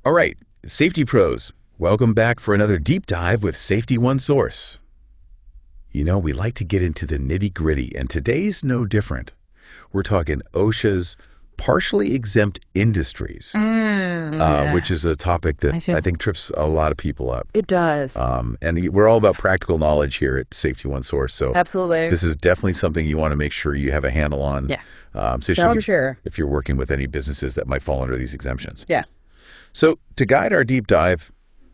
All right, safety pros, welcome back for another deep dive with Safety One Source. You know, we like to get into the nitty-gritty, and today's no different. We're talking OSHA's partially exempt industries, which is a topic that I think trips a lot of people up. It does. And we're all about practical knowledge here at Safety One Source. So absolutely, this is definitely something you want to make sure you have a handle on. Yeah. I'm sure. If you're working with any businesses that might fall under these exemptions. Yeah. So to guide our deep dive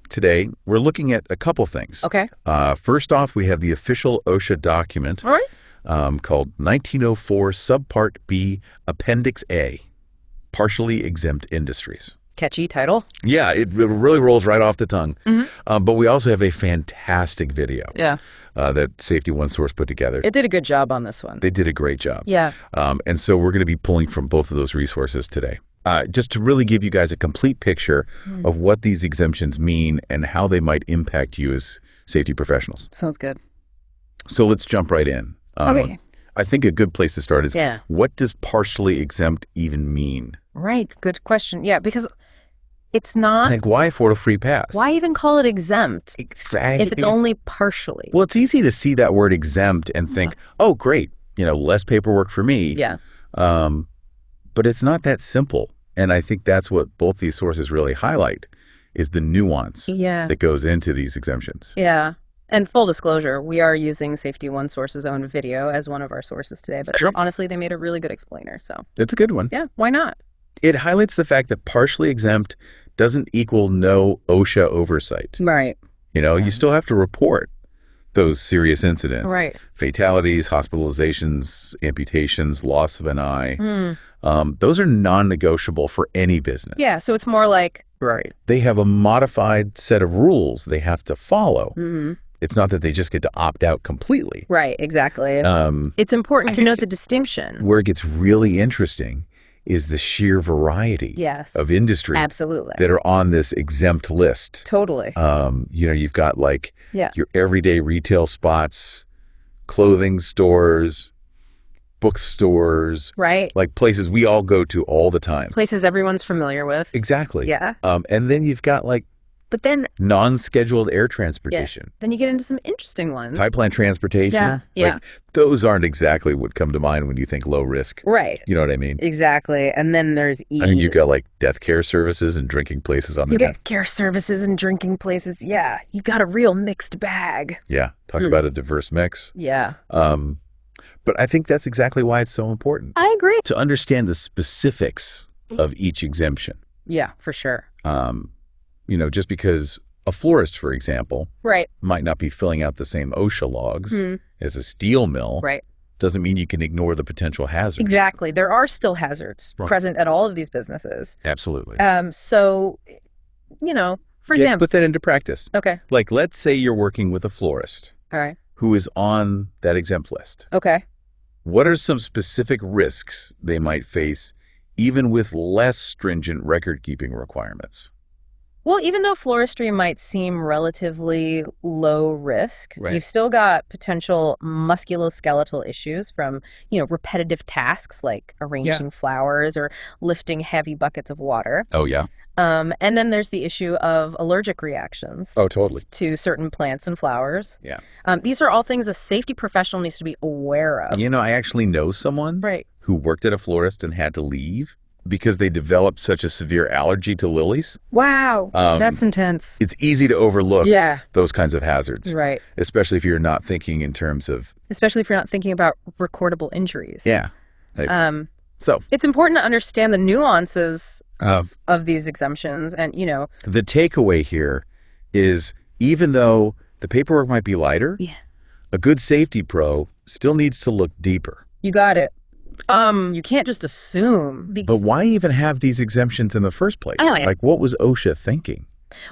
today, we're looking at a couple things. Okay. First off, we have the official OSHA document called 1904 Subpart B, Appendix A, Partially Exempt Industries. Catchy title. Yeah, it really rolls right off the tongue. But we also have a fantastic video that Safety One Source put together. It did a good job on this one. They did a great job. Yeah. And so we're going to be pulling from both of those resources today. Just to really give you guys a complete picture of what these exemptions mean and how they might impact you as safety professionals. Sounds good. So let's jump right in. Okay. I think a good place to start is, Yeah. what does partially exempt even mean? Right. Good question. Yeah, because it's not. Like, why afford a free pass? Why even call it exempt Exactly. if it's only partially? Well, it's easy to see that word exempt and think, oh, great, less paperwork for me. Yeah. But it's not that simple. And I think that's what both these sources really highlight, is the nuance that goes into these exemptions. Yeah. And full disclosure, we are using Safety One Source's own video as one of our sources today. But honestly, they made a really good explainer. So it's a good one. Yeah, why not? It highlights the fact that partially exempt doesn't equal no OSHA oversight. Right. You still have to report those serious incidents. Right. Fatalities, hospitalizations, amputations, loss of an eye. Those are non-negotiable for any business. Yeah, so it's more like... Right. They have a modified set of rules they have to follow. It's not that they just get to opt out completely. Right, exactly. It's important to note the distinction. Where it gets really interesting is the sheer variety of industry that are on this exempt list. Totally. You've got like your everyday retail spots, clothing stores, bookstores, right? Like places we all go to all the time. Places everyone's familiar with. Exactly. Yeah. And then you've got but then non-scheduled air transportation. Yeah. Then you get into some interesting ones. Pipeline transportation. Yeah. Those aren't exactly what come to mind when you think low risk. Right. You know what I mean? Exactly. And then there's I mean, you've got death care services and drinking places on the death care services and drinking places. Yeah. You got a real mixed bag. Yeah. Talk about a diverse mix. Yeah. But I think that's exactly why it's so important. I agree. To understand the specifics of each exemption. Yeah, for sure. Just because a florist, for example, might not be filling out the same OSHA logs as a steel mill, doesn't mean you can ignore the potential hazards. Exactly. There are still hazards present at all of these businesses. Absolutely. So, for example. Put that into practice. Okay. Let's say you're working with a florist. All right. Who is on that exempt list. Okay. What are some specific risks they might face even with less stringent record-keeping requirements? Well, even though floristry might seem relatively low risk, you've still got potential musculoskeletal issues from, repetitive tasks like arranging flowers or lifting heavy buckets of water. Oh, yeah. And then there's the issue of allergic reactions. Oh, totally. To certain plants and flowers. Yeah. These are all things a safety professional needs to be aware of. I actually know someone who worked at a florist and had to leave because they developed such a severe allergy to lilies. Wow. That's intense. It's easy to overlook those kinds of hazards. Right. Especially if you're not thinking in terms of... Especially if you're not thinking about recordable injuries. Yeah. So it's important to understand the nuances of these exemptions. And, the takeaway here is even though the paperwork might be lighter, a good safety pro still needs to look deeper. You got it. You can't just assume. But why even have these exemptions in the first place? What was OSHA thinking?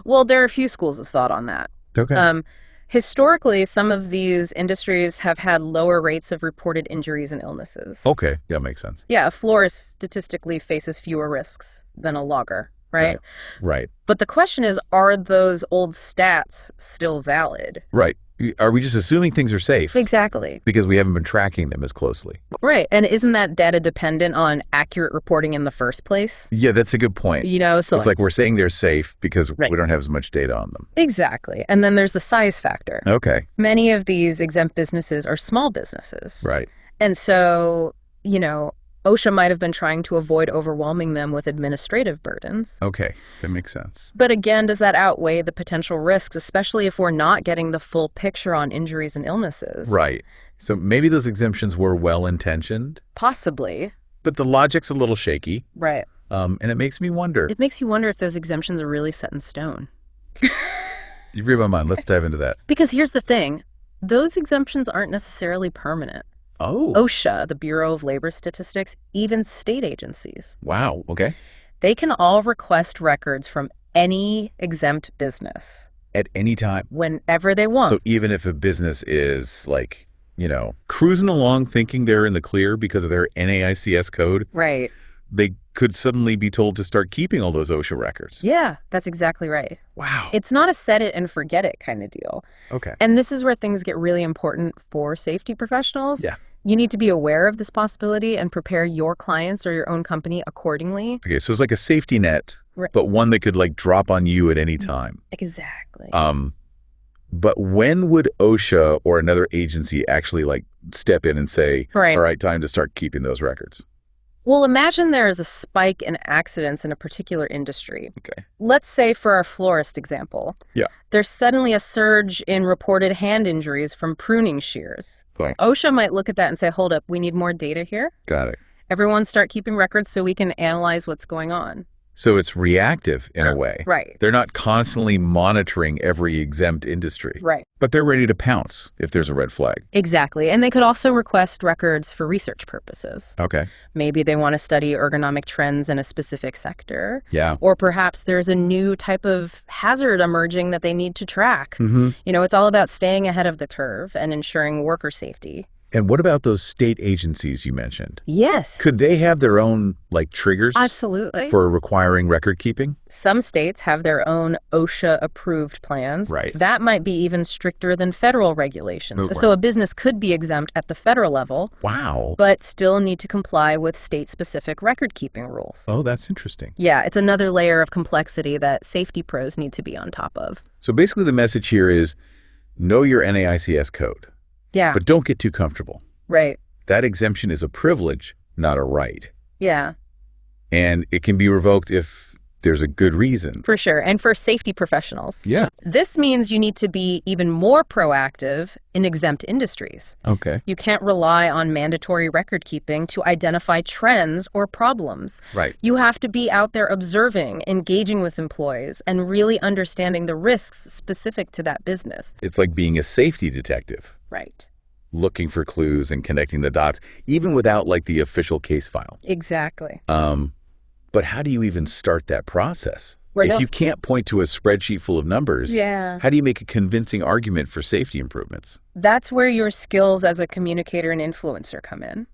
Well, there are a few schools of thought on that. Okay. Historically, some of these industries have had lower rates of reported injuries and illnesses. Okay. Yeah, makes sense. Yeah, a florist statistically faces fewer risks than a logger, right? Right. But the question is, are those old stats still valid? Right. Are we just assuming things are safe? Exactly. Because we haven't been tracking them as closely. Right. And isn't that data dependent on accurate reporting in the first place? Yeah, that's a good point. So it's like we're saying they're safe because we don't have as much data on them. Exactly. And then there's the size factor. Okay. Many of these exempt businesses are small businesses. Right. And so, OSHA might have been trying to avoid overwhelming them with administrative burdens. Okay, that makes sense. But again, does that outweigh the potential risks, especially if we're not getting the full picture on injuries and illnesses? Right. So maybe those exemptions were well-intentioned. Possibly. But the logic's a little shaky. Right. And it makes me wonder. It makes you wonder if those exemptions are really set in stone. You read my mind. Let's dive into that. Because here's the thing. Those exemptions aren't necessarily permanent. Oh. OSHA, the Bureau of Labor Statistics, even state agencies. Wow. Okay. They can all request records from any exempt business. At any time. Whenever they want. So even if a business is cruising along thinking they're in the clear because of their NAICS code. Right. They could suddenly be told to start keeping all those OSHA records. Yeah, that's exactly right. Wow. It's not a set it and forget it kind of deal. Okay. And this is where things get really important for safety professionals. Yeah. You need to be aware of this possibility and prepare your clients or your own company accordingly. Okay, so it's like a safety net, right, but one that could drop on you at any time. Exactly. But when would OSHA or another agency actually step in and say, all right, time to start keeping those records? Well, imagine there is a spike in accidents in a particular industry. Okay. Let's say for our florist example, there's suddenly a surge in reported hand injuries from pruning shears. Okay. OSHA might look at that and say, hold up, we need more data here. Got it. Everyone start keeping records so we can analyze what's going on. So it's reactive in a way. Right. They're not constantly monitoring every exempt industry. Right. But they're ready to pounce if there's a red flag. Exactly. And they could also request records for research purposes. Okay. Maybe they want to study ergonomic trends in a specific sector. Yeah. Or perhaps there's a new type of hazard emerging that they need to track. Mm-hmm. It's all about staying ahead of the curve and ensuring worker safety. And what about those state agencies you mentioned? Yes. Could they have their own, triggers? Absolutely. For requiring record keeping? Some states have their own OSHA-approved plans. Right. That might be even stricter than federal regulations. Right. So a business could be exempt at the federal level. Wow. But still need to comply with state-specific record-keeping rules. Oh, that's interesting. Yeah, it's another layer of complexity that safety pros need to be on top of. So basically the message here is know your NAICS code. Yeah. But don't get too comfortable. Right. That exemption is a privilege, not a right. Yeah. And it can be revoked if there's a good reason. For sure. And for safety professionals. Yeah. This means you need to be even more proactive in exempt industries. Okay. You can't rely on mandatory record keeping to identify trends or problems. Right. You have to be out there observing, engaging with employees, and really understanding the risks specific to that business. It's like being a safety detective. Right. Looking for clues and connecting the dots, even without the official case file. Exactly. But how do you even start that process? If you can't point to a spreadsheet full of numbers, how do you make a convincing argument for safety improvements? That's where your skills as a communicator and influencer come in.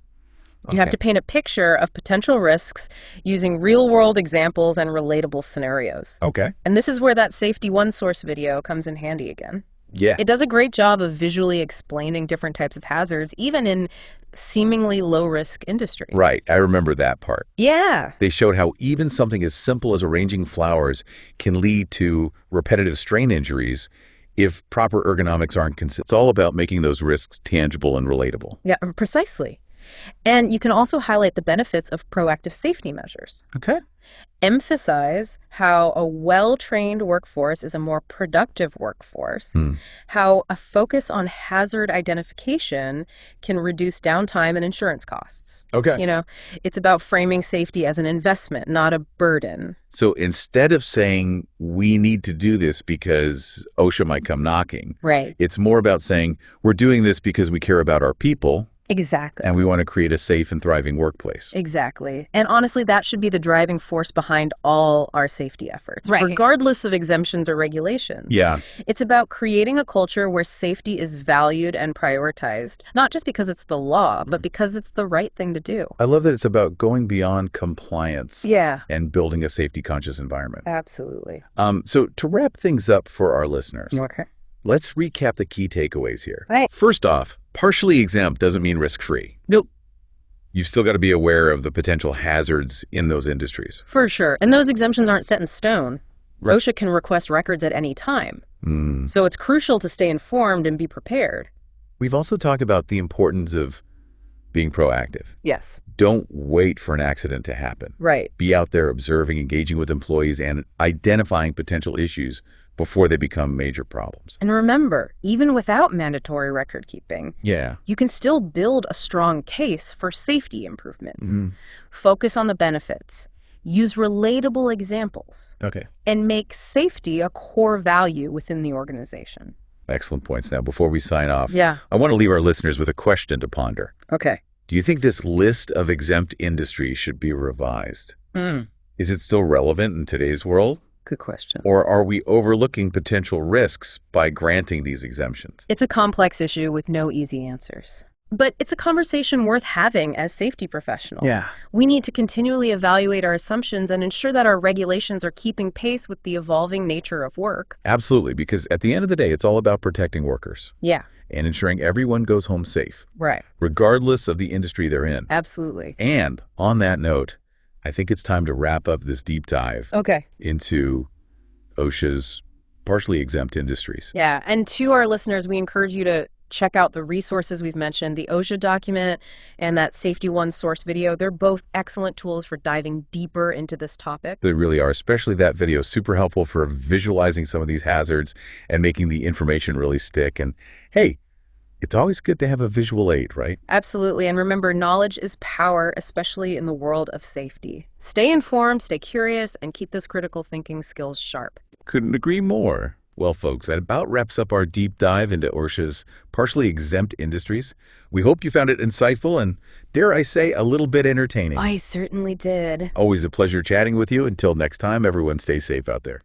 You have to paint a picture of potential risks using real-world examples and relatable scenarios. Okay. And this is where that Safety One Source video comes in handy again. Yeah. It does a great job of visually explaining different types of hazards, even in seemingly low-risk industry. Right. I remember that part. Yeah. They showed how even something as simple as arranging flowers can lead to repetitive strain injuries if proper ergonomics aren't considered. It's all about making those risks tangible and relatable. Yeah, precisely. And you can also highlight the benefits of proactive safety measures. Okay. Emphasize how a well-trained workforce is a more productive workforce, how a focus on hazard identification can reduce downtime and insurance costs. Okay. It's about framing safety as an investment, not a burden. So instead of saying we need to do this because OSHA might come knocking, right, it's more about saying we're doing this because we care about our people. Exactly. And we want to create a safe and thriving workplace. Exactly. And honestly, that should be the driving force behind all our safety efforts, regardless of exemptions or regulations. Yeah. It's about creating a culture where safety is valued and prioritized, not just because it's the law, but because it's the right thing to do. I love that it's about going beyond compliance and building a safety-conscious environment. Absolutely. So to wrap things up for our listeners, Let's recap the key takeaways here. Right. First off, partially exempt doesn't mean risk-free. Nope. You've still got to be aware of the potential hazards in those industries. For sure. And those exemptions aren't set in stone. Right. OSHA can request records at any time. So it's crucial to stay informed and be prepared. We've also talked about the importance of being proactive. Yes. Don't wait for an accident to happen. Right. Be out there observing, engaging with employees, and identifying potential issues before they become major problems. And remember, even without mandatory record keeping, you can still build a strong case for safety improvements. Focus on the benefits. Use relatable examples. Okay. And make safety a core value within the organization. Excellent points. Now, before we sign off, I want to leave our listeners with a question to ponder. Okay. Do you think this list of exempt industries should be revised? Is it still relevant in today's world? Good question. Or are we overlooking potential risks by granting these exemptions? It's a complex issue with no easy answers. But it's a conversation worth having as safety professionals. We need to continually evaluate our assumptions and ensure that our regulations are keeping pace with the evolving nature of work. Absolutely, because at the end of the day, it's all about protecting workers. And ensuring everyone goes home safe. Right. Regardless of the industry they're in. Absolutely. And on that note, I think it's time to wrap up this deep dive into OSHA's partially exempt industries. And to our listeners, we encourage you to check out the resources we've mentioned, the OSHA document and that Safety One source video. They're both excellent tools for diving deeper into this topic. They really are, especially that video, super helpful for visualizing some of these hazards and making the information really stick. And hey, it's always good to have a visual aid, right? Absolutely. And remember, knowledge is power, especially in the world of safety. Stay informed, stay curious, and keep those critical thinking skills sharp. Couldn't agree more. Well, folks, that about wraps up our deep dive into OSHA's partially exempt industries. We hope you found it insightful and, dare I say, a little bit entertaining. I certainly did. Always a pleasure chatting with you. Until next time, everyone stay safe out there.